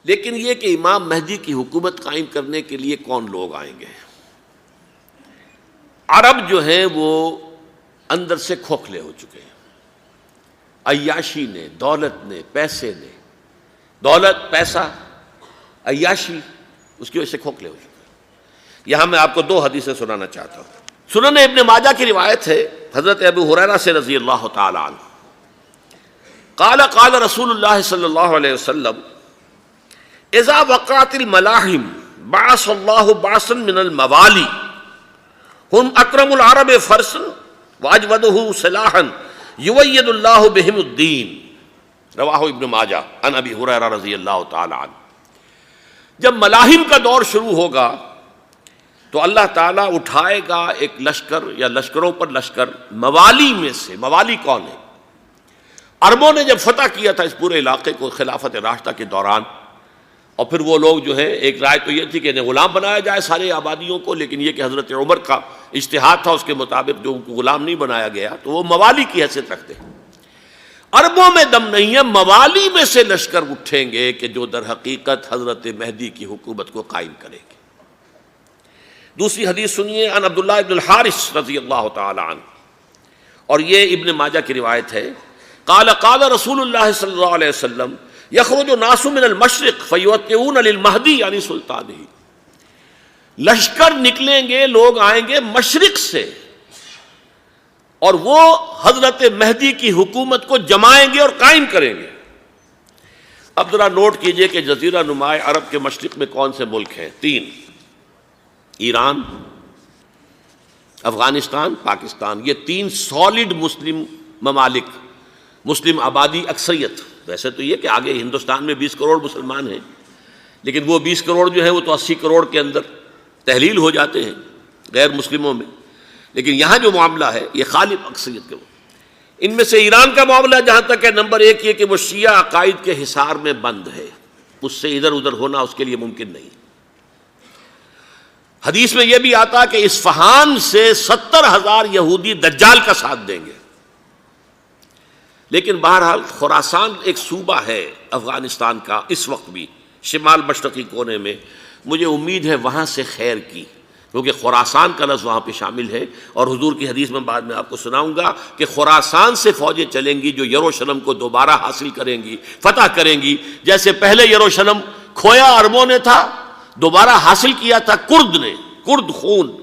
لیکن یہ کہ امام مہدی کی حکومت قائم کرنے کے لیے کون لوگ آئیں گے؟ عرب جو ہیں وہ اندر سے کھوکھلے ہو چکے ہیں، عیاشی نے، دولت نے، پیسے نے، دولت، پیسہ، عیاشی، اس کی وجہ سے کھوکھلے ہو چکے ہیں۔ یہاں میں آپ کو دو حدیثیں سنانا چاہتا ہوں۔ سنن ابن ماجہ کی روایت ہے حضرت ابو ہریرہ سے رضی اللہ تعالی عنہ، قال قال رسول اللہ صلی اللہ علیہ وسلم اذا وقعت الملاحم بعث اللہ بعثا من الموالی ہم اکرم العرب فرسا واجودہ سلاحا یوید اللہ بہم الدین، رواہ ابن ماجہ عن ابی ہریرہ رضی اللہ تعالی عنہ۔ جب ملاحم کا دور شروع ہوگا تو اللہ تعالیٰ اٹھائے گا ایک لشکر یا لشکروں پر لشکر موالی میں سے۔ موالی کون ہے؟ عربوں نے جب فتح کیا تھا اس پورے علاقے کو خلافت راشدہ کے دوران، اور پھر وہ لوگ جو ہے، ایک رائے تو یہ تھی کہ انہیں غلام بنایا جائے سارے آبادیوں کو، لیکن یہ کہ حضرت عمر کا اجتہاد تھا، اس کے مطابق جو ان کو غلام نہیں بنایا گیا تو وہ موالی کی حیثیت رکھتے ہیں۔ عربوں میں دم نہیں ہے، موالی میں سے لشکر اٹھیں گے کہ جو در حقیقت حضرت مہدی کی حکومت کو قائم کریں گے۔ دوسری حدیث سنیے، عن عبداللہ ابن الحارث رضی اللہ تعالی عنہ، اور یہ ابن ماجہ کی روایت ہے، قال قال رسول اللہ صلی اللہ علیہ وسلم یخرج ناس من المشرق فیوطئون للمہدی یعنی سلطانہ، لشکر نکلیں گے، لوگ آئیں گے مشرق سے اور وہ حضرت مہدی کی حکومت کو جمائیں گے اور قائم کریں گے۔ اب ذرا نوٹ کیجئے کہ جزیرہ نماء عرب کے مشرق میں کون سے ملک ہیں؟ تین: ایران، افغانستان، پاکستان۔ یہ تین سالڈ مسلم ممالک، مسلم آبادی اکثریت۔ ویسے تو یہ کہ آگے ہندوستان میں 20 کروڑ مسلمان ہیں، لیکن وہ 20 کروڑ جو ہے وہ تو 80 کروڑ کے اندر تحلیل ہو جاتے ہیں غیر مسلموں میں، لیکن یہاں جو معاملہ ہے یہ غالب اکثریت کے۔ ان میں سے ایران کا معاملہ جہاں تک ہے، نمبر 1 یہ کہ وہ شیعہ عقائد کے حصار میں بند ہے، اس سے ادھر ادھر ہونا اس کے لیے ممکن نہیں۔ حدیث میں یہ بھی آتا کہ اصفہان سے 70,000 یہودی دجال کا ساتھ دیں گے۔ لیکن بہرحال خراسان ایک صوبہ ہے افغانستان کا اس وقت بھی، شمال مشرقی کونے میں، مجھے امید ہے وہاں سے خیر کی، کیونکہ خراسان کا لفظ وہاں پہ شامل ہے، اور حضور کی حدیث میں بعد میں آپ کو سناؤں گا کہ خراسان سے فوجیں چلیں گی جو یروشلم کو دوبارہ حاصل کریں گی، فتح کریں گی۔ جیسے پہلے یروشلم کھویا عربوں نے تھا، دوبارہ حاصل کیا تھا کرد نے، کرد خون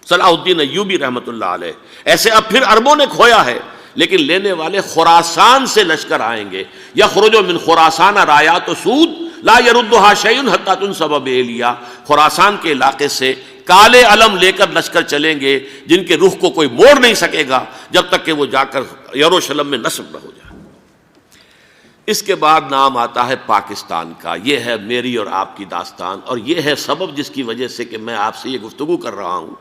صلاح الدین ایوبی رحمۃ اللہ علیہ، ایسے اب پھر عربوں نے کھویا ہے، لیکن لینے والے خراسان سے لشکر آئیں گے۔ یخرج من خراسان رایات سود لا یردھا شیء حتی تنصب بإیلیا، خراسان کے علاقے سے کالے علم لے کر لشکر چلیں گے جن کے رخ کو کوئی موڑ نہیں سکے گا جب تک کہ وہ جا کر یروشلم میں نصب نہ ہو جائے۔ اس کے بعد نام آتا ہے پاکستان کا۔ یہ ہے میری اور آپ کی داستان، اور یہ ہے سبب جس کی وجہ سے کہ میں آپ سے یہ گفتگو کر رہا ہوں۔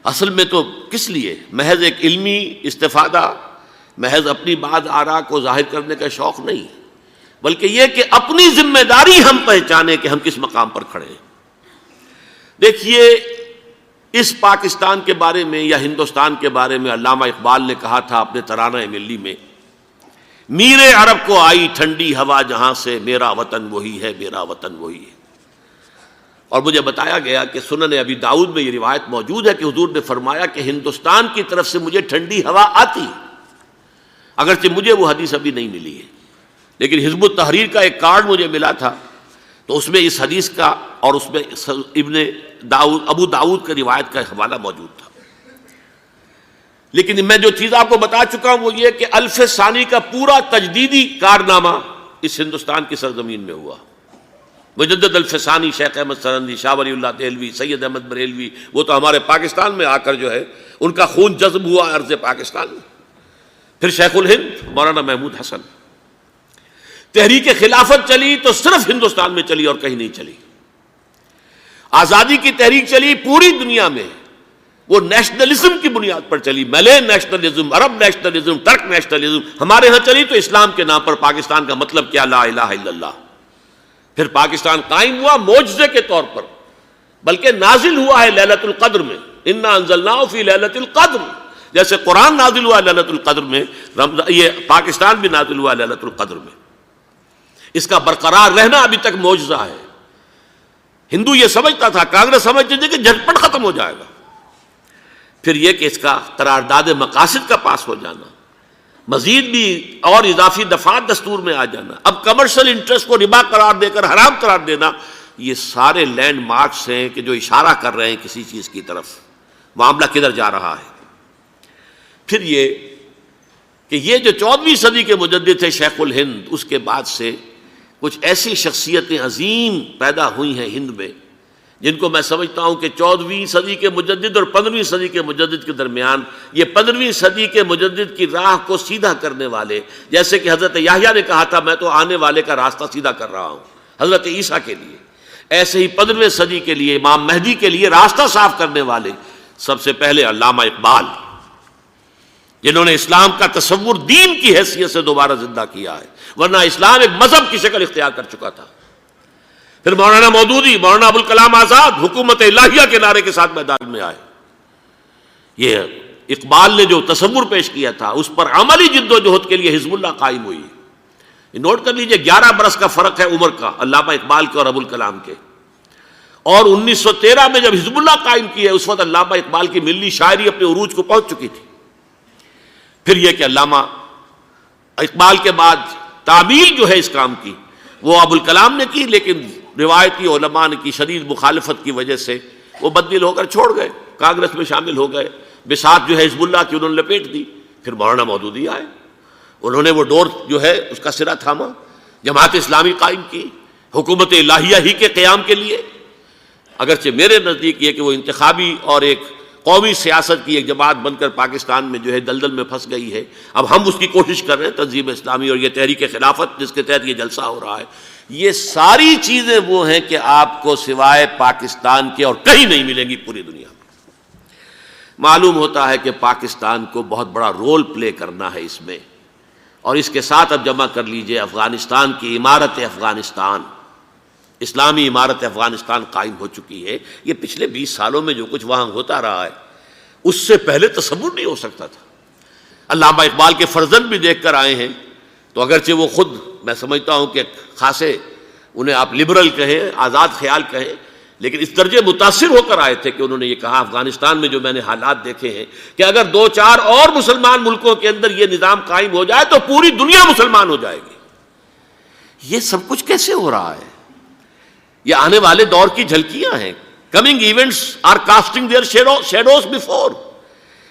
اصل میں تو کس لیے؟ محض ایک علمی استفادہ، محض اپنی بات آراء کو ظاہر کرنے کا شوق نہیں، بلکہ یہ کہ اپنی ذمہ داری ہم پہچانیں کہ ہم کس مقام پر کھڑے ہیں۔ دیکھیے، اس پاکستان کے بارے میں یا ہندوستان کے بارے میں علامہ اقبال نے کہا تھا اپنے ترانہ ملی میں، میرے عرب کو آئی ٹھنڈی ہوا جہاں سے، میرا وطن وہی ہے، میرا وطن وہی ہے۔ اور مجھے بتایا گیا کہ سنن ابی داؤد میں یہ روایت موجود ہے کہ حضور نے فرمایا کہ ہندوستان کی طرف سے مجھے ٹھنڈی ہوا آتی ہے، اگرچہ مجھے وہ حدیث ابھی نہیں ملی ہے، لیکن حزب التحریر کا ایک کارڈ مجھے ملا تھا، تو اس میں اس حدیث کا اور اس میں ابو داؤد کی روایت کا حوالہ موجود تھا۔ لیکن میں جو چیز آپ کو بتا چکا ہوں وہ یہ کہ الف ثانی کا پورا تجدیدی کارنامہ اس ہندوستان کی سرزمین میں ہوا۔ مجدد الف ثانی شیخ احمد سرندی، شاہ ولی اللہ دہلوی، سید احمد بریلوی، وہ تو ہمارے پاکستان میں آ کر جو ہے ان کا خون جذب ہوا ارض پاکستان میں۔ پھر شیخ الہند مولانا محمود حسن۔ تحریک خلافت چلی تو صرف ہندوستان میں چلی اور کہیں نہیں چلی۔ آزادی کی تحریک چلی پوری دنیا میں، وہ نیشنلزم کی بنیاد پر چلی، ملے نیشنلزم، عرب نیشنلزم، ترک نیشنلزم۔ ہمارے ہاں چلی تو اسلام کے نام پر، پاکستان کا مطلب کیا؟ لا الہ الا اللہ۔ پھر پاکستان قائم ہوا معجزے کے طور پر، بلکہ نازل ہوا ہے لیلۃ القدر میں، انا انزلناہ فی لیلۃ القدر، جیسے قرآن نازل ہوا لیلۃ القدر میں، یہ پاکستان بھی نازل ہوا لیلۃ القدر میں۔ اس کا برقرار رہنا ابھی تک معجزہ ہے۔ ہندو یہ سمجھتا تھا، کانگریس سمجھتی تھی کہ جھٹپٹ ختم ہو جائے گا۔ پھر یہ کہ اس کا قرارداد مقاصد کا پاس ہو جانا، مزید بھی اور اضافی دفعات دستور میں آ جانا، اب کمرشل انٹرسٹ کو ربا قرار دے کر حرام قرار دینا، یہ سارے لینڈ مارکس ہیں کہ جو اشارہ کر رہے ہیں کسی چیز کی طرف، معاملہ کدھر جا رہا ہے۔ پھر یہ کہ یہ جو 14ویں صدی کے مجدد تھے شیخ الہند، اس کے بعد سے کچھ ایسی شخصیتیں عظیم پیدا ہوئی ہیں ہند میں، جن کو میں سمجھتا ہوں کہ 14ویں صدی کے مجدد اور 15ویں صدی کے مجدد کے درمیان، یہ 15ویں صدی کے مجدد کی راہ کو سیدھا کرنے والے، جیسے کہ حضرت یحییٰ نے کہا تھا میں تو آنے والے کا راستہ سیدھا کر رہا ہوں حضرت عیسیٰ کے لیے، ایسے ہی 15ویں صدی کے لیے امام مہدی کے لیے راستہ صاف کرنے والے سب سے پہلے علامہ اقبال، جنہوں نے اسلام کا تصور دین کی حیثیت سے دوبارہ زندہ کیا ہے، ورنہ اسلام ایک مذہب کی شکل اختیار کر چکا تھا۔ پھر مولانا مودودی، مولانا ابوالکلام آزاد حکومت الہیہ کے نعرے کے ساتھ میدان میں آئے۔ یہ اقبال نے جو تصور پیش کیا تھا اس پر عملی جد و جہد کے لیے حزب اللہ قائم ہوئی۔ نوٹ کر لیجئے 11 برس کا فرق ہے عمر کا علامہ اقبال کے اور ابوالکلام کے، اور 1913 میں جب حزب اللہ قائم کی ہے اس وقت علامہ اقبال کی ملی شاعری اپنے عروج کو پہنچ چکی تھی۔ پھر یہ کہ علامہ اقبال کے بعد تعمیل جو ہے اس کام کی وہ ابوالکلام نے کی، لیکن روایتی علماء نے کی شدید مخالفت کی وجہ سے وہ بددل ہو کر چھوڑ گئے، کانگریس میں شامل ہو گئے، بساط جو ہے حزب اللہ کی انہوں نے لپیٹ دی۔ پھر مولانا مودودی آئے، انہوں نے وہ ڈور جو ہے اس کا سرا تھاما، جماعت اسلامی قائم کی حکومت الہیہ ہی کے قیام کے لیے۔ اگرچہ میرے نزدیک یہ کہ وہ انتخابی اور ایک قومی سیاست کی ایک جماعت بن کر پاکستان میں جو ہے دلدل میں پھنس گئی ہے، اب ہم اس کی کوشش کر رہے ہیں، تنظیم اسلامی اور یہ تحریک خلافت جس کے تحت یہ جلسہ ہو رہا ہے، یہ ساری چیزیں وہ ہیں کہ آپ کو سوائے پاکستان کے اور کہیں نہیں ملیں گی پوری دنیا میں۔ معلوم ہوتا ہے کہ پاکستان کو بہت بڑا رول پلے کرنا ہے اس میں، اور اس کے ساتھ اب جمع کر لیجئے افغانستان کی عمارت افغانستان، اسلامی عمارت افغانستان قائم ہو چکی ہے۔ یہ پچھلے 20 سالوں میں جو کچھ وہاں ہوتا رہا ہے اس سے پہلے تصور نہیں ہو سکتا تھا۔ علامہ اقبال کے فرزند بھی دیکھ کر آئے ہیں، تو اگرچہ وہ خود میں سمجھتا ہوں کہ خاصے انہیں آپ لبرل کہیں، آزاد خیال کہیں، لیکن اس درجے متاثر ہو کر آئے تھے کہ انہوں نے یہ کہا افغانستان میں جو میں نے حالات دیکھے ہیں کہ اگر 2-4 اور مسلمان ملکوں کے اندر یہ نظام قائم ہو جائے تو پوری دنیا مسلمان ہو جائے گی۔ یہ سب کچھ کیسے ہو رہا ہے؟ یہ آنے والے دور کی جھلکیاں ہیں۔ Coming events are casting their shadows before.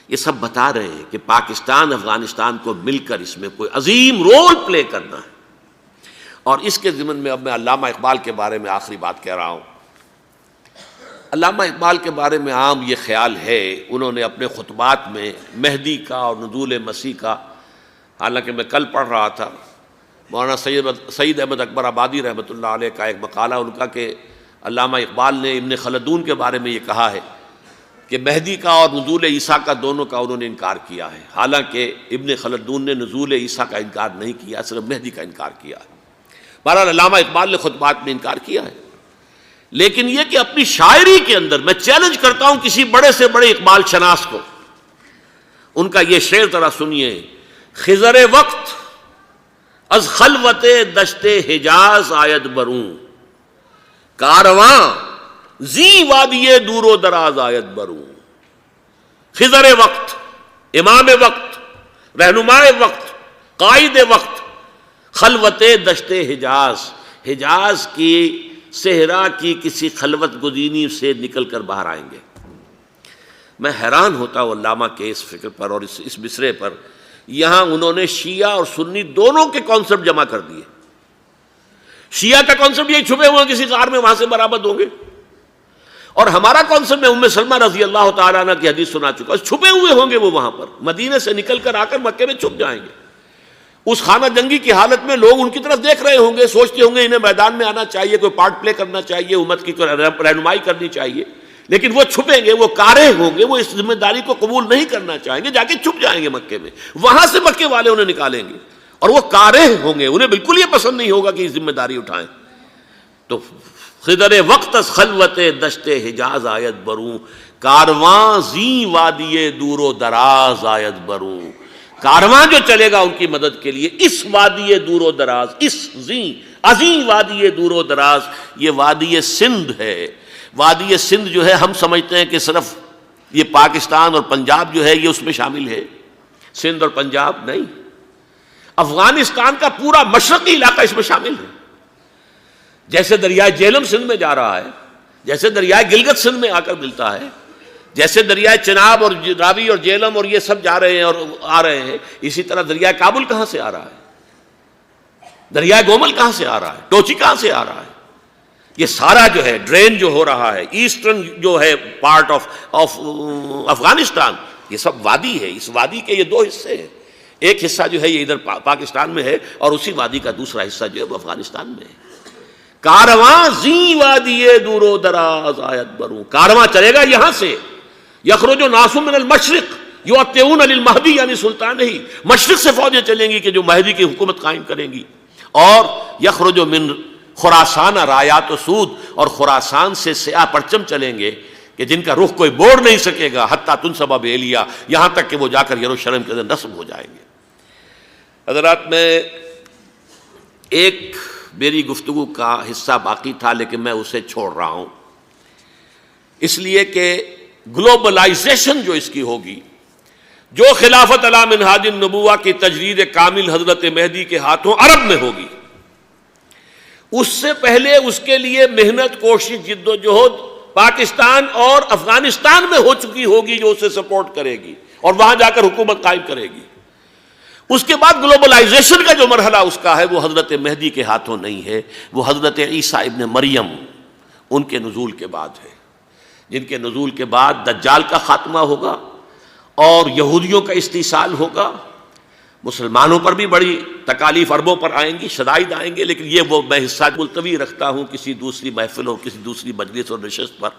یہ سب بتا رہے ہیں کہ پاکستان افغانستان کو مل کر اس میں کوئی عظیم رول پلے کرنا ہے۔ اور اس کے ضمن میں اب میں علامہ اقبال کے بارے میں آخری بات کہہ رہا ہوں۔ علامہ اقبال کے بارے میں عام یہ خیال ہے، انہوں نے اپنے خطبات میں مہدی کا اور نزول مسیح کا، حالانکہ میں کل پڑھ رہا تھا مولانا سید احمد اکبر آبادی رحمۃ اللہ علیہ کا ایک مقالہ ان کا کہ علامہ اقبال نے ابن خلدون کے بارے میں یہ کہا ہے کہ مہدی کا اور نزول عیسیٰ کا دونوں کا انہوں نے انکار کیا ہے، حالانکہ ابن خلدون نے نزول عیسیٰ کا انکار نہیں کیا، صرف مہدی کا انکار کیا ہے۔ بہرحال علامہ اقبال نے خطبات میں انکار کیا ہے، لیکن یہ کہ اپنی شاعری کے اندر میں چیلنج کرتا ہوں کسی بڑے سے بڑے اقبال شناس کو، ان کا یہ شعر ذرا سنیے: خضر وقت از خلوت دشت حجاز آید بروں، کارواں زی وادی دور و دراز آید بروں۔ خضر وقت، امام وقت، رہنمائے وقت، قائد وقت، خلوت دشت حجاز، حجاز کی صحرا کی کسی خلوت گزینی سے نکل کر باہر آئیں گے۔ میں حیران ہوتا ہوں علامہ کے اس فکر پر اور اس مصرے پر۔ یہاں انہوں نے شیعہ اور سنی دونوں کے کانسیپٹ جمع کر دیے۔ شیعہ کا کانسیپٹ یہی چھپے ہوئے کسی غار میں وہاں سے برآمد ہوں گے، اور ہمارا کانسیپٹ میں ام سلمہ رضی اللہ تعالیٰ عنہ کی حدیث سنا چکا، چھپے ہوئے ہوں گے وہ وہاں پر، مدینے سے نکل کر آ کر مکے میں چھپ جائیں گے۔ اس خانہ جنگی کی حالت میں لوگ ان کی طرف دیکھ رہے ہوں گے، سوچتے ہوں گے انہیں میدان میں آنا چاہیے، کوئی پارٹ پلے کرنا چاہیے، امت کی رہنمائی کرنی چاہیے، لیکن وہ چھپیں گے، وہ کارے ہوں گے، وہ اس ذمہ داری کو قبول نہیں کرنا چاہیں گے، جا کے چھپ جائیں گے مکے میں، وہاں سے مکے والے انہیں نکالیں گے، اور وہ کارے ہوں گے، انہیں بالکل یہ پسند نہیں ہوگا کہ یہ ذمہ داری اٹھائیں۔ تو خضر وقت از خلوت دشت حجاز آیت بروں، کارواں زی وادی دور و دراز آیت بروں۔ کارواں جو چلے گا ان کی مدد کے لیے اس وادی دور و دراز، اس زی عظیم وادی دور و دراز، یہ وادی سندھ ہے۔ وادی سندھ جو ہے ہم سمجھتے ہیں کہ صرف یہ پاکستان اور پنجاب جو ہے یہ اس میں شامل ہے، سندھ اور پنجاب نہیں، افغانستان کا پورا مشرقی علاقہ اس میں شامل ہے۔ جیسے دریائے جہلم سندھ میں جا رہا ہے، جیسے دریائے گلگت سندھ میں آ کر ملتا ہے، جیسے دریائے چناب اور راوی اور جہلم اور یہ سب جا رہے ہیں اور آ رہے ہیں، اسی طرح دریائے کابل کہاں سے آ رہا ہے، دریائے گومل کہاں سے آ رہا ہے، ٹوچی کہاں سے آ رہا ہے، یہ سارا جو ہے ڈرین جو ہو رہا ہے ایسٹرن جو ہے پارٹ آف افغانستان، یہ سب وادی ہے۔ اس وادی کے یہ دو حصے ہیں، ایک حصہ جو ہے یہ ادھر پاکستان میں ہے اور اسی وادی کا دوسرا حصہ جو ہے وہ افغانستان میں ہے۔ کارواں زی وادی دور و دراز آیت بروں، کارواں چلے گا یہاں سے، یخرج ناس من المشرق یؤتون للمہدی یعنی سلطان ہی، مشرق سے فوجیں چلیں گی کہ جو مہدی کی حکومت قائم کریں گی، اور یخرج من خراسان رایات و سود، اور خراسان سے سیاہ پرچم چلیں گے کہ جن کا رخ کوئی موڑ نہیں سکے گا، حتیٰ تنصب بإلیہ، یہاں تک کہ وہ جا کر یروشلم کے اندر نصب ہو جائیں گے۔ حضرات، میں ایک میری گفتگو کا حصہ باقی تھا لیکن میں اسے چھوڑ رہا ہوں، اس لیے کہ گلوبلائزیشن جو اس کی ہوگی، جو خلافت علی منہاج النبوہ کی تجرید کامل حضرت مہدی کے ہاتھوں عرب میں ہوگی، اس سے پہلے اس کے لیے محنت، کوشش، جد و جہد پاکستان اور افغانستان میں ہو چکی ہوگی جو اسے سپورٹ کرے گی اور وہاں جا کر حکومت قائم کرے گی۔ اس کے بعد گلوبلائزیشن کا جو مرحلہ اس کا ہے وہ حضرت مہدی کے ہاتھوں نہیں ہے، وہ حضرت عیسیٰ ابن مریم ان کے نزول کے بعد ہے، جن کے نزول کے بعد دجال کا خاتمہ ہوگا اور یہودیوں کا استیصال ہوگا۔ مسلمانوں پر بھی بڑی تکالیف عربوں پر آئیں گی، شدائد آئیں گے، لیکن یہ وہ میں حصہ ملتوی رکھتا ہوں کسی دوسری محفل اور کسی دوسری مجلس اور نشست پر۔